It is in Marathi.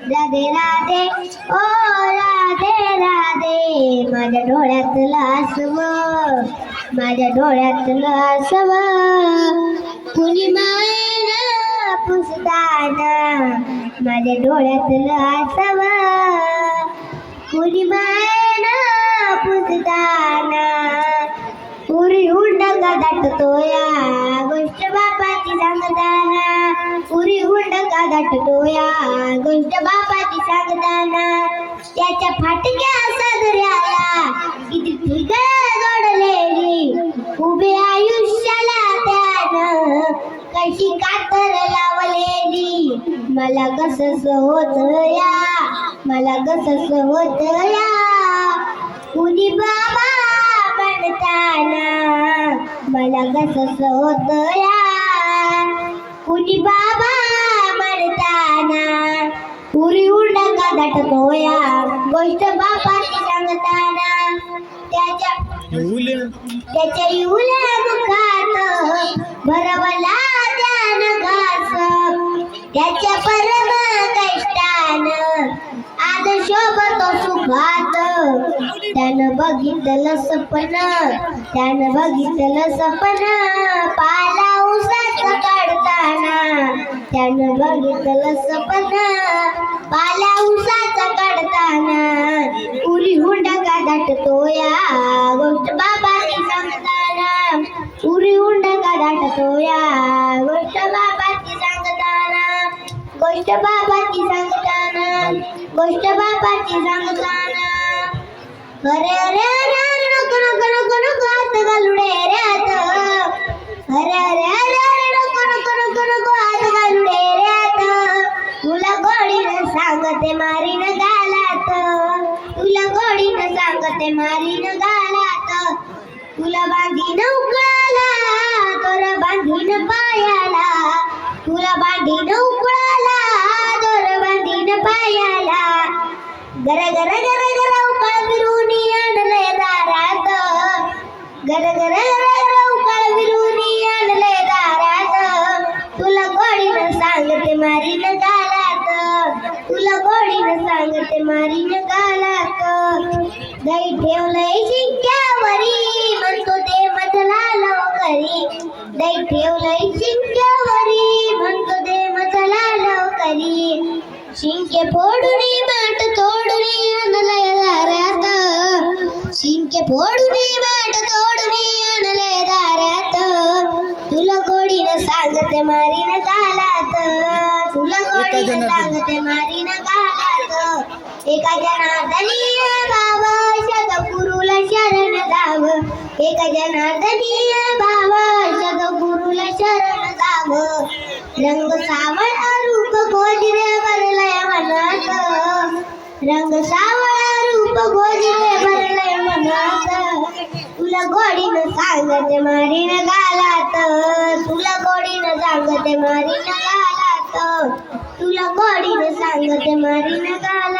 राधे राधे ओ राधे राधे माझ्या डोळ्यातलं आसवं माझ्या डोळ्यातलं आसवं कुणी मायना पुसताना माझ्या डोळ्यातलं आसवं कुणी मायना पुसताना पुरी हुंडका दाटतोया गोष्ट बापाची सांगताना पुरी हुंडका दाटतोया गोष्ट बापाची सांगताना त्याच्या फाटक्या सदऱ्याला किती ठिकाण जोडलेली उभे आयुष्याला त्यानं कशी कातर लावलेली मला कसंच होत या मला कसंच होत या कुणी बाबा म्हणताना मला कसंच होत या कुणी बाबा म्हणताना पुरी हुंडका दाटतोया गोष्ट बापाची सांगताना त्याच्या इवल्या मुखात भरवला त्यानं घास त्याच्या परम कष्टानं आज शोभतो सुखात त्यानं बघितलं सपन पाला उसाचं काढताना त्यानं बघितलं सपन पाला उसाचं काढताना पुरी हुंडका दाटतोया गोष्ट बाबाची सांगताना पुरी हुंडका दाटतोया गोष्ट बाबाची सांगताना गोष्ट बाबाची सांगताना गोष्ट बाबाची सांगताना अरे अरे अरे नको नको नको नको हात घालू रे हात अरे अरे अरे अरे नको नको नको नको हात घालू रे हात तुला गोडीनं सांगते मारीन गालात तुला गोडीनं सांगते मारीन गालात तुला बांधीन उकळाला तोर बांधीन पायाला तुला बांधीन उकळाला तोर बांधीन पायाला गर गर गर गर उकळ फिरून आणले दारात गर गर गर उकळ फिरून आणले दारात तुला गोडीनं सांगते मारीन गालात तुला गोडीनं सांगते मारीन गालात दही ठेवलंय शिंक्यावरी म्हणतो ते मजला लवकरी दही ठेवलंय शिंक्यावरी म्हणतो ते मजला लवकरी शिंके फोडून माठ तोडून आणलंय दारात शिंके फोडून माठ तोडून आणलंय दारात तुला गोडीनं सांगते मारीन गालात तुला गोडीनं सांगते मारीन गालात एका जनार्दनी बाबा सद्गुरूला शरण जाव एका जनार्दनी बाबा सद्गुरूला शरण जाव रंग सावळा रूप गोजरे भरलंय मनात रंग सावळा रूप गोजरे भरलंय मनात तुला गोडीनं सांगते मारीन गालात तुला गोडीनं सांगते मारीन गालात तुला गोडीनं सांगते मारीन गालात